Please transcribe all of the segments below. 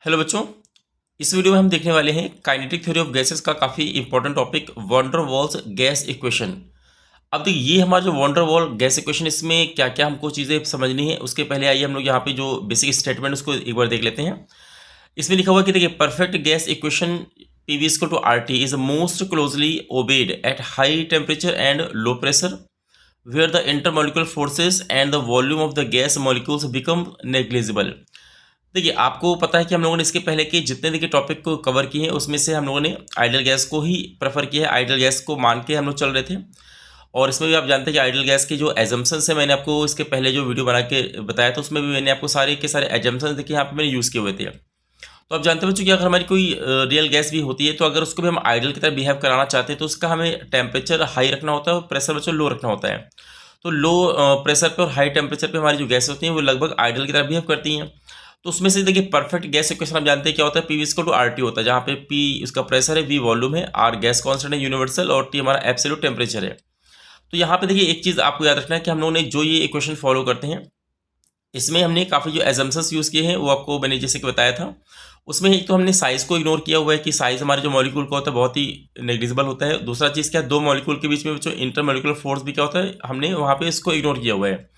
Hello बच्चों। इस video में हम देखने वाले हैं काइनेटिक थ्योरी ऑफ गैसेस का काफ़ी important topic van der Waals gas equation. अब देखिए ये हमारा जो van der Waal gas equation, इसमें क्या क्या हमको चीज़ें समझनी है उसके पहले आइए हम लोग यहाँ पे जो बेसिक स्टेटमेंट उसको एक बार देख लेते हैं। इसमें लिखा हुआ है कि देखिए perfect gas equation p v equal to r t is most closely obeyed at high temperature and low pressure where the intermolecular forces and the volume of the gas molecules become negligible। देखिए आपको पता है कि हम लोगों ने इसके पहले के जितने देखिए टॉपिक को कवर किए हैं उसमें से हम लोगों ने आइडियल गैस को ही प्रेफर किया है, आइडियल गैस को मान के हम लोग चल रहे थे। और इसमें भी आप जानते हैं कि आइडियल गैस की जो एजम्पन्स है, मैंने आपको इसके पहले जो वीडियो बना के बताया था उसमें भी मैंने आपको सारे के सारे एजम्पन्स देखिए यहाँ पे मैंने यूज़ किए हुए थे। तो आप जानते हो बच्चों कि अगर हमारी कोई रियल गैस भी होती है तो अगर उसको भी हम आइडियल की तरह बिहेव कराना चाहते हैं तो उसका हमें टेम्परेचर हाई रखना होता है और प्रेशर बच्चों लो रखना होता है। तो लो प्रेशर पे और हाई टेम्परेचर पे हमारी जो गैस होती हैं वो लगभग आइडियल की तरह बिहेव करती हैं। तो उसमें से देखिए परफेक्ट गैस इक्वेशन आप जानते हैं क्या होता है, p equal to r t होता है, जहाँ पे पी उसका प्रेशर है, वी वॉल्यूम है, आर गैस कॉन्स्टेंट है यूनिवर्सल और टी हमारा एब्सोल्यूट टेम्परेचर है। तो यहाँ पे देखिए एक चीज़ आपको याद रखना है कि हम लोगों ने जो ये इक्वेशन फॉलो करते हैं इसमें हमने काफ़ी जो एजम्पन्स यूज़ किए हैं वो आपको मैंने जैसे कि बताया था। उसमें एक तो हमने साइज़ को इग्नोर किया हुआ है कि साइज़ हमारे जो मॉलिक्यूल का होता है बहुत ही नेग्लिजिबल होता है। दूसरा चीज़ क्या है, दो मॉलिक्यूल के बीच में जो इंटर मॉलिक्यूलर फोर्स भी क्या होता है, हमने वहाँ पे इसको इग्नोर किया हुआ है।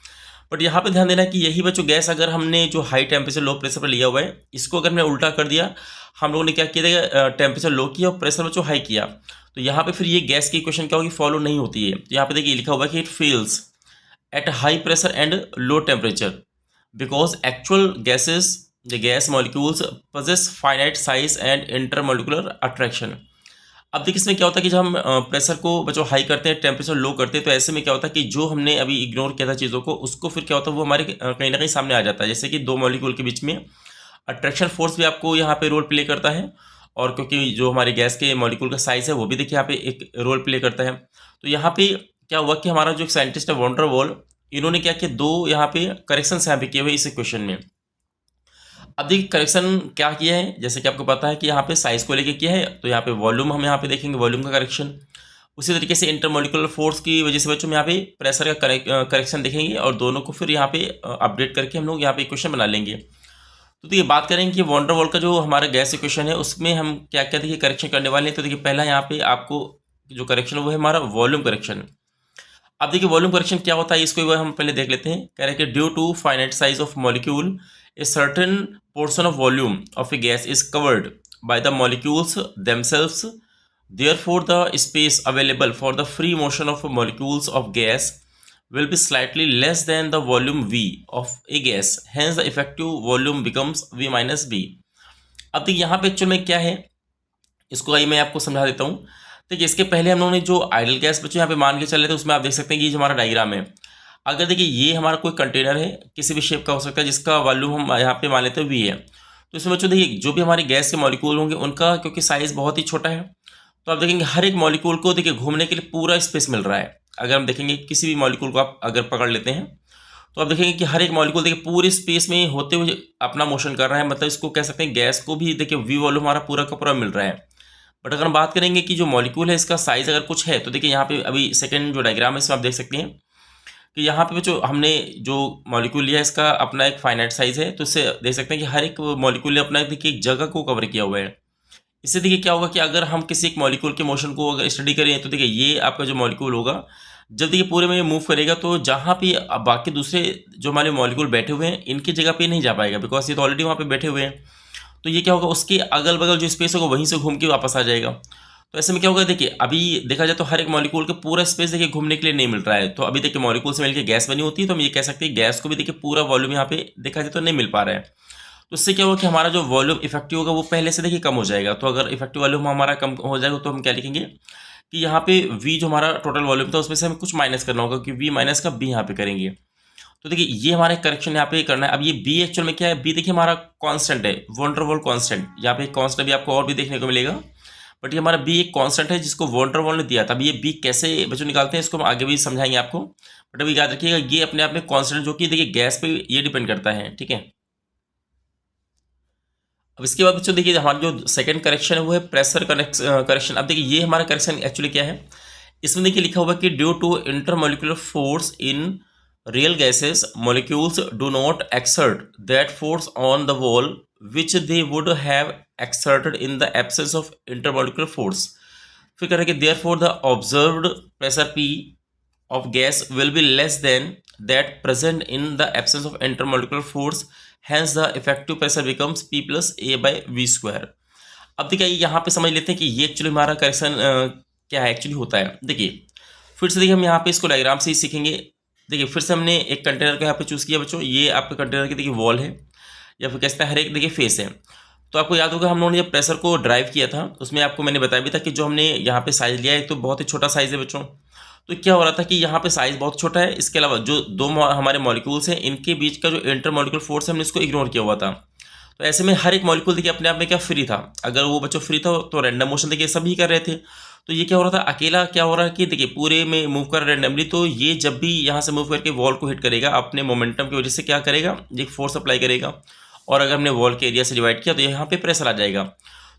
बट यहाँ पे ध्यान देना है कि यही बच्चों गैस अगर हमने जो हाई टेम्परेचर लो प्रेशर पर लिया हुआ है इसको अगर हमने उल्टा कर दिया, हम लोगों ने क्या किया, टेम्परेचर लो किया और प्रेशर बच्चों हाई किया, तो यहाँ पे फिर ये गैस की इक्वेशन क्या होगी, फॉलो नहीं होती है। तो यहाँ पे देखिए लिखा हुआ है कि it fails at high pressure and low temperature because actual gases, the gas molecules possess finite size and intermolecular attraction। अब देखिए इसमें क्या होता है कि जब हम प्रेशर को बच्चों हाई करते हैं, टेम्परेचर लो करते हैं, तो ऐसे में क्या होता है कि जो हमने अभी इग्नोर किया था चीज़ों को उसको फिर क्या होता है वो हमारे कहीं ना कहीं सामने आ जाता है। जैसे कि दो मॉलिक्यूल के बीच में अट्रैक्शन फोर्स भी आपको यहाँ पे रोल प्ले करता है, और क्योंकि जो हमारे गैस के मॉलिक्यूल का साइज है वो भी देखिए यहाँ पे एक रोल प्ले करता है। तो यहाँ पे क्या हुआ कि हमारा जो साइंटिस्ट है वॉन डेर वाल, इन्होंने क्या किया, दो यहाँ पे करेक्शंस यहाँ पे किए हुए इस क्वेश्चन में। अब देखिए करेक्शन क्या किया है, जैसे कि आपको पता है कि यहाँ पे साइज को लेके किया है, तो यहाँ पे वॉल्यूम हम यहाँ पे देखेंगे वॉल्यूम का करेक्शन। उसी तरीके से इंटरमोलिकुलर फोर्स की वजह से बच्चों हम यहाँ पे प्रेशर का करेक्शन देखेंगे और दोनों को फिर यहाँ पे अपडेट करके हम लोग यहाँ पे इक्वेशन बना लेंगे। तो देखिए बात करेंगे कि वॉन डेर वाल का जो हमारा गैस इक्वेशन है उसमें हम क्या क्या देखिए करेक्शन करने वाले हैं। तो देखिए पहला यहाँ पे आपको जो करेक्शन है वो है हमारा वॉल्यूम करेक्शन। अब देखिए वॉल्यूम करेक्शन क्या होता है इसको एक बार हम पहले देख लेते हैं। कह रहे हैं कि due to finite size of molecule a certain portion of volume of a gas is covered by the molecules themselves, therefore the space available for the free motion of molecules of gas will be slightly less than the volume v of a gas, hence the effective volume becomes v minus b। अब देखिए यहाँ पे actual में क्या है, इसको आइए मैं आपको समझा देता हूँ। देखिए इसके पहले हम लोगों ने जो आइडियल गैस बच्चों यहाँ पे मान के चल रहे थे उसमें आप देख सकते हैं कि ये जो हमारा डायग्राम है, अगर देखिए ये हमारा कोई कंटेनर है किसी भी शेप का हो सकता है जिसका वॉल्यूम हम यहाँ पे मान लेते हैं वी है, तो इसमें बच्चों देखिए जो भी हमारी गैस के मॉलिक्यूल होंगे उनका क्योंकि साइज़ बहुत ही छोटा है, तो आप देखेंगे हर एक मॉलिक्यूल को देखिए घूमने के लिए पूरा स्पेस मिल रहा है। अगर हम देखेंगे किसी भी मॉलिक्यूल को आप अगर पकड़ लेते हैं तो आप देखेंगे कि हर एक मॉलिक्यूल देखिए पूरे स्पेस में होते हुए अपना मोशन कर रहा है, मतलब इसको कह सकते हैं गैस को भी देखिए वी वॉल्यूम हमारा पूरा का पूरा मिल रहा है। बट अगर हम बात करेंगे कि जो मॉलिक्यूल है इसका साइज़ अगर कुछ है, तो देखिए यहाँ पे अभी सेकंड जो डायग्राम है इसमें आप देख सकते हैं कि यहाँ पे जो हमने जो मॉलिक्यूल लिया है इसका अपना एक फाइनाइट साइज़ है, तो इससे देख सकते हैं कि हर एक मॉलिक्यूल ने अपना देखिए एक जगह को कवर किया हुआ है। इससे देखिए क्या होगा कि अगर हम किसी एक मॉलिक्यूल के मोशन को अगर स्टडी करें तो देखिए ये आपका जो मॉलिक्यूल होगा जब देखिए पूरे में मूव करेगा तो जहाँ पे बाकी दूसरे जो हमारे मॉलिक्यूल बैठे हुए हैं इनकी जगह पे नहीं जा पाएगा, बिकॉज ये तो ऑलरेडी वहाँ पे बैठे हुए हैं। तो ये क्या होगा, उसके अगल बगल जो स्पेस होगा वहीं से घूम के वापस आ जाएगा। तो ऐसे में क्या होगा, देखिए अभी देखा जाए तो हर एक मॉलिक्यूल के पूरा स्पेस देखिए घूमने के लिए नहीं मिल रहा है। तो अभी देखिए मॉलिक्यूल से मिलकर गैस बनी होती है तो हम ये कह सकते हैं गैस को भी देखिए पूरा वॉल्यूम यहाँ पे देखा जाए तो नहीं मिल पा रहा है। तो इससे क्या होगा कि हमारा जो वॉल्यूम इफेक्टिव होगा वो पहले से देखिए कम हो जाएगा। तो अगर इफेक्टिव वॉल्यूम हमारा कम हो जाएगा तो हम क्या लिखेंगे कि यहाँ पे वी जो हमारा टोटल वॉल्यूम था उसमें से हमें कुछ माइनस करना होगा कि वी माइनस का बी यहाँ पे करेंगे। तो देखिए ये हमारे करेक्शन यहाँ पे करना है। अब ये बी एक्चुअल में क्या है, बी देखिए हमारा कांस्टेंट है, वॉन डेर वाल कांस्टेंट। यहाँ पे कांस्टेंट भी आपको और भी देखने को मिलेगा, बट ये हमारा बी एक कांस्टेंट है जिसको वॉन डेर वाल ने दिया था। अब ये बी कैसे बच्चों निकालते हैं इसको हम आगे भी समझाएंगे आपको, बट अभी याद रखिएगा ये अपने आप में कांस्टेंट जो कि देखिए गैस पे ये डिपेंड करता है, ठीक है। अब इसके बाद बच्चों देखिए हमारा जो सेकंड करेक्शन है वो है प्रेशर करेक्शन। अब देखिए ये हमारा करेक्शन एक्चुअली क्या है, इसमें देखिए लिखा हुआ है कि due to intermolecular force in real gases molecules do not exert that force on the wall which they would have exerted in the absence of intermolecular force. फिर कह रहे हैं कि therefore the observed pressure p of gas will be less than that present in the absence of intermolecular force, hence the effective pressure becomes P plus A by V square। अब देखिए यहाँ पे समझ लेते हैं कि ये actually हमारा करेक्शन क्या है, एक्चुअली होता है। देखिए फिर से देखिए हम यहाँ पे इसको डायग्राम से ही सीखेंगे। देखिए फिर से हमने एक कंटेनर को यहाँ पे चूज़ किया बच्चों, ये आपके कंटेनर की देखिए वॉल है या फिर कहते हैं हर एक देखिए फेस है। तो आपको याद होगा हम लोगों ने जब प्रेशर को ड्राइव किया था उसमें आपको मैंने बताया भी था कि जो हमने यहाँ पे साइज़ लिया है तो बहुत ही छोटा साइज़ है बच्चों। तो क्या हो रहा था कि यहाँ पे साइज़ बहुत छोटा है, इसके अलावा जो दो हमारे मॉलिक्यूल्स हैं इनके बीच का जो इंटर मॉलिक्यूल फोर्स है हमने इसको इग्नोर किया हुआ था। तो ऐसे में हर एक मॉलिक्यूल देखिए अपने आप में क्या फ्री था। अगर वो बच्चों फ्री था तो रैंडम मोशन देखिए सभी कर रहे थे। तो ये क्या हो रहा था, अकेला क्या हो रहा है कि देखिए पूरे में मूव कर रैंडमली, तो ये जब भी यहाँ से मूव करके वॉल को हिट करेगा अपने मोमेंटम की वजह से क्या करेगा, ये फोर्स अप्लाई करेगा। और अगर हमने वॉल के एरिया से डिवाइड किया तो यहाँ पे प्रेशर आ जाएगा।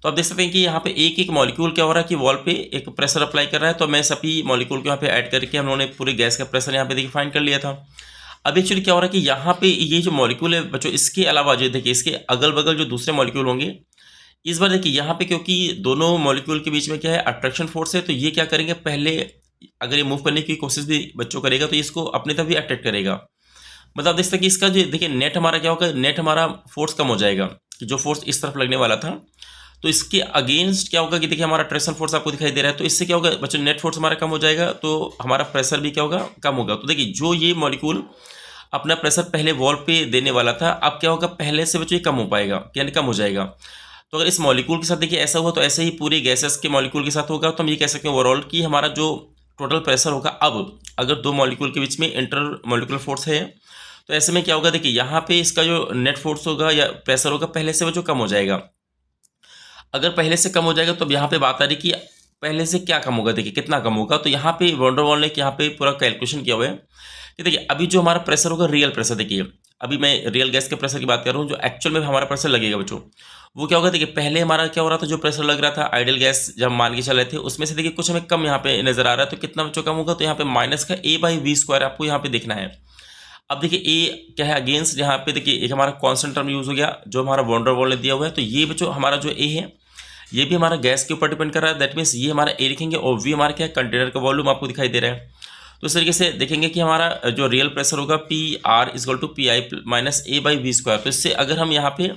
तो आप देख सकते हैं कि यहाँ पे एक एक मॉलिक्यूल क्या हो रहा है कि वॉल पे एक प्रेशर अप्लाई कर रहा है। तो मैं सभी मॉलिक्यूल को यहाँ पे ऐड करके हम लोगों ने पूरे गैस का प्रेशर यहाँ पे देखिए फाइंड कर लिया था। अब एक्चुअली क्या हो रहा है कि यहाँ पे ये जो मॉलिक्यूल है बच्चों, इसके अलावा जो देखिए इसके अगल बगल जो दूसरे मॉलिक्यूल होंगे, इस बार देखिए यहाँ पे क्योंकि दोनों मॉलिक्यूल के बीच में क्या है, अट्रैक्शन फोर्स है, तो ये क्या करेंगे, पहले अगर ये मूव करने की कोशिश भी बच्चों करेगा तो इसको अपनी तरफ भी अट्रैक्ट करेगा। मतलब देख सकते हैं कि इसका जो देखिए नेट हमारा क्या होगा, नेट हमारा फोर्स कम हो जाएगा कि जो फोर्स इस तरफ लगने वाला था तो इसके अगेंस्ट क्या होगा कि देखिए हमारा ट्रेक्शन फोर्स आपको दिखाई दे रहा है। तो इससे क्या होगा बच्चों, नेट फोर्स हमारा कम हो जाएगा तो हमारा प्रेशर भी क्या होगा, कम होगा। तो देखिए जो ये मॉलिक्यूल अपना प्रेशर पहले वॉल पे देने वाला था, अब क्या होगा पहले से बच्चों ये कम हो पाएगा, यानी कम हो जाएगा। तो अगर इस मॉलिक्यूल के साथ देखिए ऐसा हुआ तो ऐसे ही पूरे गैसेस के मॉलिक्यूल के साथ होगा। तो हम ये कह सकते हैं ओवरऑल कि हमारा जो टोटल प्रेशर होगा, अब अगर दो मॉलिक्यूल के बीच में इंटर मॉलिक्यूलर फोर्स है तो ऐसे में क्या होगा, देखिए यहाँ पे इसका जो नेट फोर्स होगा या प्रेशर होगा पहले से वो जो कम हो जाएगा। अगर पहले से कम हो जाएगा तो अब यहाँ पे बात आ रही कि पहले से क्या कम होगा, देखिए कितना कम होगा। तो यहाँ पे वॉन डर वाल ने यहाँ पे पूरा कैलकुलेशन किया हुआ है कि देखिए अभी जो हमारा प्रेशर होगा, रियल प्रेशर, देखिए अभी मैं रियल गैस के प्रेशर की बात कर रहा हूँ, जो एक्चुअल में हमारा प्रेशर लगेगा बच्चों, वो क्या होगा, देखिए पहले हमारा क्या हो रहा था, जो प्रेशर लग रहा था आइडियल गैस जब मान के चल रहे थे उसमें से देखिए कुछ हमें कम यहाँ पे नजर आ रहा है। तो कितना बच्चों कम होगा, तो यहाँ पे माइनस का A/V² आपको यहाँ पे देखना है। अब देखिए ए क्या है, अगेंस्ट यहाँ पे देखिए एक हमारा कॉन्स्टेंट टर्म यूज हो गया जो हमारा वॉन डर वाल ने दिया हुआ है। तो ये बच्चों हमारा जो ए है ये भी हमारा गैस के ऊपर डिपेंड कर रहा है। दैट मीन्स ये हमारा ए लिखेंगे और वी हमारा क्या है, कंटेनर का वॉल्यूम आपको दिखाई दे रहा है। तो इस तरीके से देखेंगे कि हमारा जो रियल प्रेशर होगा PR=PI-A/V²। तो इससे अगर हम यहाँ पे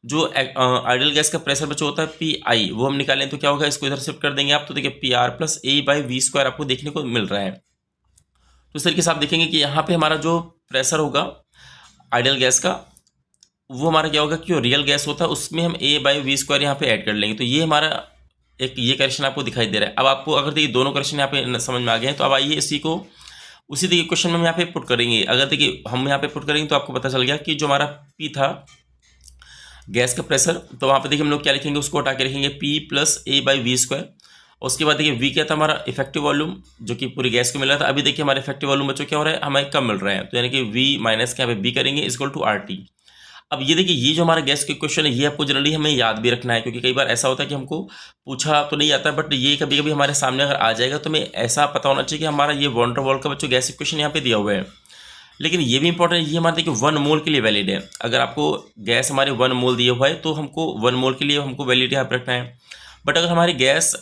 जो आइडियल गैस का प्रेशर बच्चों होता है PI, वो हम निकालें तो क्या होगा, इसको इधर शिफ्ट कर देंगे आप, तो देखिए PR+A/V² आपको देखने को मिल रहा है। तो इस तरीके से आप देखेंगे कि यहाँ पे हमारा जो प्रेशर होगा आइडियल गैस का, वो हमारा क्या होगा कि जो रियल गैस होता है उसमें हम A/V² यहाँ पे ऐड कर लेंगे। तो ये हमारा एक ये करेक्शन आपको दिखाई दे रहा है। अब आपको अगर देखिए दोनों करेक्शन यहाँ पे समझ में आ गए हैं तो अब आइए इसी को उसी देखिए क्वेश्चन में हम यहाँ पे पुट करेंगे। अगर देखिए हम यहाँ पे पुट करेंगे तो आपको पता चल गया कि जो हमारा P था गैस का प्रेशर, तो वहाँ पे देखिए हम लोग क्या लिखेंगे, उसको हटा के लिखेंगे P+A/V²। उसके बाद देखिए V क्या था, हमारा इफेक्टिव वॉल्यूम जो कि पूरी गैस को मिल रहा था। अभी देखिए हमारा इफेक्टिव वॉल्यूम बच्चों क्या हो रहा है, हमें कम मिल रहा है, तो यानी कि V माइनस क्या है, B करेंगे =RT। अब ये देखिए ये जो हमारा गैस के क्वेश्चन है ये आपको जनरली हमें याद भी रखना है, क्योंकि कई बार ऐसा होता है कि हमको पूछा तो नहीं आता, बट ये कभी कभी हमारे सामने अगर आ जाएगा तो हमें ऐसा पता होना चाहिए कि हमारा ये वॉन डर वाल का बच्चों गैस इक्वेशन यहाँ पे दिया हुआ है। लेकिन ये भी इंपॉर्टेंट है, ये हमारे देखिए 1 मोल के लिए वैलिड है। अगर आपको गैस हमारे 1 मोल दिया हुआ है तो हमको 1 मोल के लिए हमको वैलिड यहाँ पे रखना है। बट अगर हमारी गैस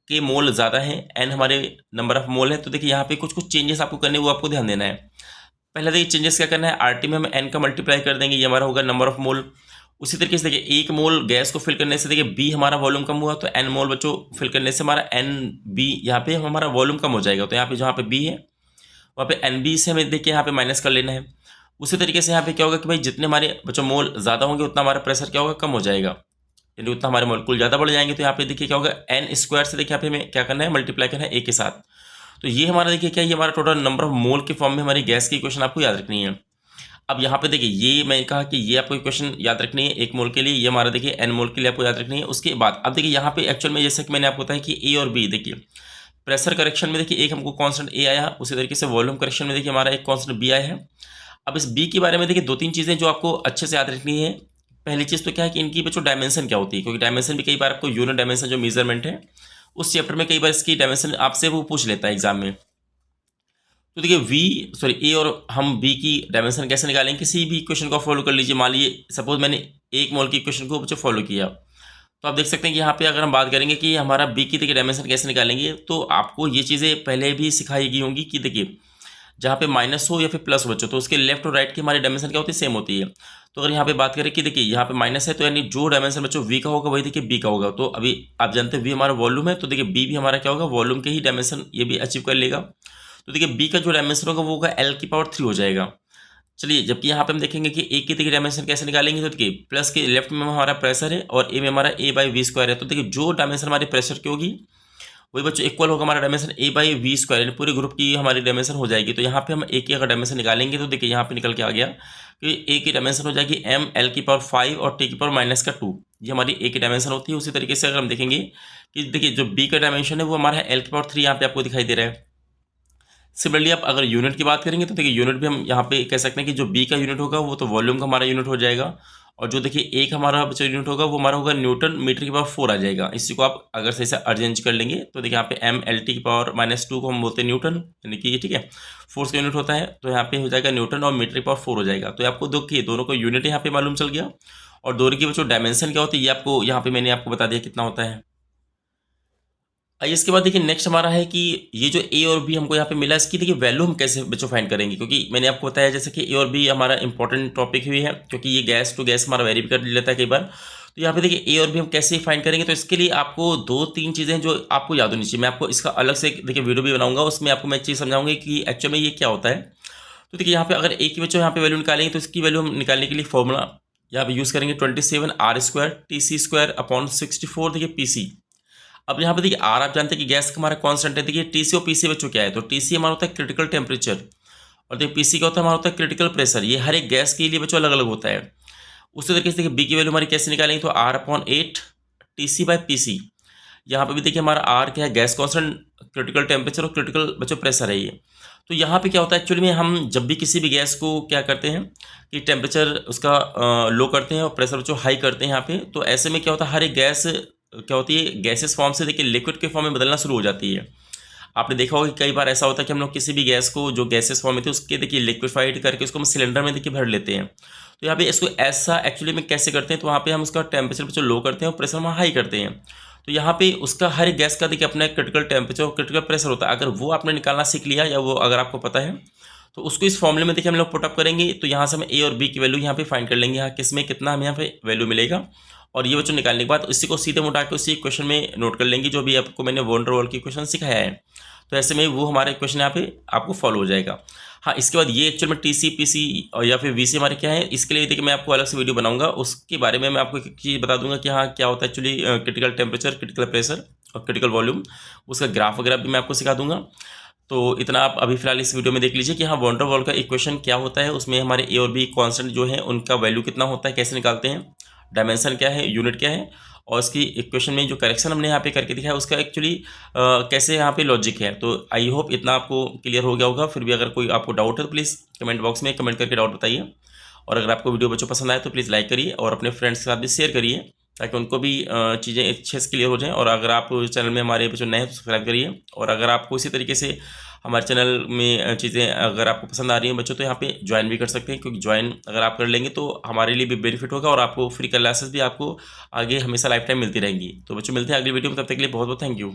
के मोल ज़्यादा है, एन हमारे नंबर ऑफ मोल है, तो देखिए यहाँ पे कुछ कुछ चेंजेस आपको करने, वो आपको ध्यान देना है। पहले देखिए चेंजेस क्या करना है, आरटी में हम एन का मल्टीप्लाई कर देंगे, ये हमारा होगा नंबर ऑफ मोल। उसी तरीके से देखिए 1 मोल गैस को फिल करने से देखिए बी हमारा वॉल्यूम कम हुआ, तो एन मोल बच्चों फिल करने से हमारा एन बी यहाँ पे हमारा वॉल्यूम कम हो जाएगा। तो यहाँ पे जहाँ पे बी है वहाँ पे एन बी से हमें देखिए यहाँ पे माइनस कर लेना है। उसी तरीके से यहाँ पे क्या होगा कि भाई जितने हमारे बच्चों मोल ज़्यादा होंगे उतना हमारा प्रेशर क्या होगा, कम हो जाएगा, यानी उतना हमारे मोलिक्यूल ज़्यादा बढ़ जाएंगे। तो यहाँ पे देखिए क्या होगा, n² से देखिए यहाँ पे हमें क्या करना है, मल्टीप्लाई करना है a के साथ। तो ये हमारा देखिए क्या, ये हमारा टोटल नंबर ऑफ मोल के फॉर्म में हमारी गैस की इक्वेशन आपको याद रखनी है। अब यहाँ पे देखिए ये मैं कहा कि ये आपको इक्वेशन याद रखनी है 1 मोल के लिए, ये हमारा देखिए n मोल के लिए आपको याद रखनी है। उसके बाद अब देखिए यहाँ पे एक्चुअल में जैसे कि मैंने आपको बताया कि a और b, देखिए प्रेशर करेक्शन में देखिए एक हमको कॉन्स्टेंट a आया, उसी तरीके से वॉल्यूम करेक्शन में देखिए हमारा एक कॉन्स्टेंट b आया है। अब इस b के बारे में देखिए 2-3 चीज़ें जो आपको अच्छे से याद रखनी है। पहली चीज़ तो क्या है कि इनकी बच्चों डायमेंशन क्या होती है, क्योंकि डायमेंशन भी कई बार आपको यूनिट डायमेंशन जो मेजरमेंट है उस चैप्टर में कई बार इसकी डायमेंशन आपसे वो पूछ लेता है एग्जाम में। तो देखिए ए और हम बी की डायमेंशन कैसे निकालेंगे, किसी भी इक्वेशन को फॉलो कर लीजिए। मान लीजिए सपोज मैंने 1 मोल की इक्वेशन को बच्चों फॉलो किया, तो आप देख सकते हैं कि यहाँ पे अगर हम बात करेंगे कि हमारा बी की देखिए डायमेंशन कैसे निकालेंगे, तो आपको ये चीज़ें पहले भी सिखाई गई होंगी कि देखिए जहाँ पे माइनस हो या फिर प्लस हो बच्चों, तो उसके लेफ्ट और राइट की हमारी डायमेंशन क्या होती है, सेम होती है। तो अगर यहाँ पे बात करें कि देखिए यहाँ पे माइनस है, तो यानी जो डायमेंशन बच्चों वी का होगा वही देखिए बी का होगा। तो अभी आप जानते हैं वी हमारा वॉल्यूम है, तो देखिए बी भी हमारा क्या होगा, वॉल्यूम के ही डायमेंशन ये भी अचीव कर लेगा। तो देखिए बी का जो डायमेंशन होगा वो होगा एल की पावर 3 हो जाएगा। चलिए, जबकि यहाँ पे हम देखेंगे कि ए की देखिए डायमेंशन कैसे निकालेंगे, तो देखिए प्लस के लेफ्ट में हमारा प्रेशर है और ए में हमारा ए बाई वी स्क्वायर है। तो देखिए जो डायमेंशन हमारी प्रेशर की होगी वही बच्चों इक्वल होगा हमारा dimension a by v square, यानी पूरे ग्रुप की हमारी डायमेंशन हो जाएगी। तो यहाँ पे हम ए की अगर डायमेंशन निकालेंगे तो देखिए यहाँ पे निकल के आ गया कि ए की डायमेंशन हो जाएगी एम एल की पावर 5 और टी की पावर माइनस का 2। ये हमारी ए की डायमेंशन होती है। उसी तरीके से अगर हम देखेंगे कि देखिए जो बी का डायमेंशन है वो हमारा है एल की पावर 3, यहाँ पे आपको दिखाई दे रहा है। सिमिलरली आप अगर यूनिट की बात करेंगे तो देखिए यूनिट भी हम यहाँ पे कह सकते हैं कि जो बी का यूनिट होगा वो तो वॉल्यूम का हमारा यूनिट हो जाएगा, और जो देखिए एक हमारा बचा यूनिट होगा वो हमारा होगा न्यूटन मीटर की पावर 4 आ जाएगा। इसी को आप अगर सही से अरेंज कर लेंगे तो देखिए यहाँ पे एम एल टी की पावर -2 को हम बोलते हैं न्यूटन, यानी कि ये ठीक है फोर्स का यूनिट होता है। तो यहाँ पे हो जाएगा न्यूटन और मीटर की पावर 4 हो जाएगा। तो आपको देखिए दोनों को यूनिट यहाँ पे मालूम चल गया, और दोनों की जो डायमेंशन क्या होती है ये आपको यहाँ पे मैंने आपको बता दिया कितना होता है। आइए इसके बाद देखिए नेक्स्ट हमारा है कि ये जो ए और बी हमको यहाँ पे मिला, इसकी देखिए वैल्यू हम कैसे बच्चों फाइंड करेंगे, क्योंकि मैंने आपको बताया जैसे कि ए और बी हमारा इंपॉर्टेंट टॉपिक हुई है, क्योंकि ये गैस टू गैस हमारा वेरी भी कर लेता है कई बार। तो यहाँ पे देखिए ए और बी हम कैसे फाइंड करेंगे, तो इसके लिए आपको 2-3 चीज़ें जो आपको याद होनी चाहिए। मैं आपको इसका अलग से देखिए वीडियो भी बनाऊंगा, उसमें आपको मैं चीज़ समझाऊंगी कि एक्चुअल में ये क्या होता है। तो देखिए यहाँ पे अगर ए की बच्चों यहाँ पे वैल्यू निकालेंगे तो इसकी वैल्यू हम निकालने के लिए फॉर्मूला यहाँ पे यूज़ करेंगे 27 r² TC²/64 देखिए पीसी। अब यहाँ पे देखिए आर आप जानते हैं कि गैस का हमारा कांस्टेंट है। देखिए टीसी और पीसी बच्चों क्या है, तो टीसी हमारा होता है क्रिटिकल टेम्परेचर, और देखिए पीसी का होता है हमारा होता है क्रिटिकल प्रेशर। ये हर एक गैस के लिए बच्चों अलग अलग होता है। उसी तरीके से देखिए बी की वैल्यू हमारी कैसे निकालेंगे, तो R/8 TC/PC। यहाँ पे भी देखिए हमारा आर क्या है, गैस कांस्टेंट, क्रिटिकल टेम्परेचर और क्रिटिकल बच्चों प्रेशर है ये। तो यहाँ पे क्या होता है एक्चुअली में, हम जब भी किसी भी गैस को क्या करते हैं कि टेम्परेचर उसका लो करते हैं और प्रेशर बच्चों हाई करते हैं यहाँ पे, तो ऐसे में क्या होता है हर एक गैस क्या होती है, गैसेस फॉर्म से देखिए लिक्विड के फॉर्म में बदलना शुरू हो जाती है। आपने देखा होगा कि कई बार ऐसा होता है कि हम लोग किसी भी गैस को जो गैसेस फॉर्म में थी उसके देखिए लिक्विफाइड करके उसको हम सिलेंडर में देखिए भर लेते हैं। तो यहाँ पे इसको ऐसा एक्चुअली में कैसे करते हैं, तो वहाँ पे हम उसका टेम्परेचर बच्चों लो करते हैं और प्रेशर हम हाई करते हैं। तो यहाँ पे उसका हर एक गैस का देखिए अपना क्रिटिकल टेम्परेचर और क्रिटिकल प्रेशर होता है। अगर वो आपने निकालना सीख लिया या वो अगर आपको पता है तो उसको इस फॉर्मूले में देखिए हम लोग पुटअप करेंगे। तो यहाँ से हम ए और बी की वैल्यू यहाँ पे फाइंड कर लेंगे, यहाँ किस में कितना हमें यहाँ पे वैल्यू मिलेगा। और ये बच्चों निकालने के बाद इसी को सीधे मुटा के उसी क्वेश्चन में नोट कर लेंगे जो भी आपको मैंने वॉन डर वाल की क्वेश्चन सिखाया है। तो ऐसे में वो हमारे क्वेश्चन यहाँ पे आपको फॉलो हो जाएगा। हाँ, इसके बाद ये एक्चुअल में टीसी पीसी और या फिर वीसी हमारे क्या है, इसके लिए देखिए मैं आपको अलग से वीडियो बनाऊंगा। उसके बारे में मैं आपको एक चीज़ बता दूंगा कि हाँ क्या होता है actually critical temperature, critical pressure और क्रिटिकल वॉल्यूम, उसका ग्राफ वगैरह भी मैं आपको सिखा दूंगा। तो इतना आप अभी फिलहाल इस वीडियो में देख लीजिए कि हाँ वॉन डर वाल का इक्वेशन क्या होता है, उसमें हमारे ए और बी कॉन्स्टेंट जो है उनका वैल्यू कितना होता है, कैसे निकालते हैं, डायमेंशन क्या है, यूनिट क्या है, और इसकी इक्वेशन में जो करेक्शन हमने यहाँ पे करके दिखाया है उसका एक्चुअली कैसे यहाँ पे लॉजिक है। तो आई होप इतना आपको क्लियर हो गया होगा। फिर भी अगर कोई आपको डाउट है तो प्लीज़ कमेंट बॉक्स में कमेंट करके डाउट बताइए। और अगर आपको वीडियो बच्चों पसंद आए तो प्लीज़ लाइक करिए और अपने फ्रेंड्स के साथ भी शेयर करिए, ताकि उनको भी चीज़ें अच्छे से क्लियर हो जाएँ। और अगर आप चैनल में हमारे बच्चों नए हैं तो सब्सक्राइब करिए। और अगर आपको इसी तरीके से हमारे चैनल में चीज़ें अगर आपको पसंद आ रही हैं बच्चों, तो यहाँ पे ज्वाइन भी कर सकते हैं, क्योंकि ज्वाइन अगर आप कर लेंगे तो हमारे लिए भी बेनिफिट होगा और आपको फ्री क्लासेस भी आपको आगे हमेशा लाइफ टाइम मिलती रहेंगी। तो बच्चों मिलते हैं अगली वीडियो में, तब तक के लिए बहुत बहुत थैंक यू।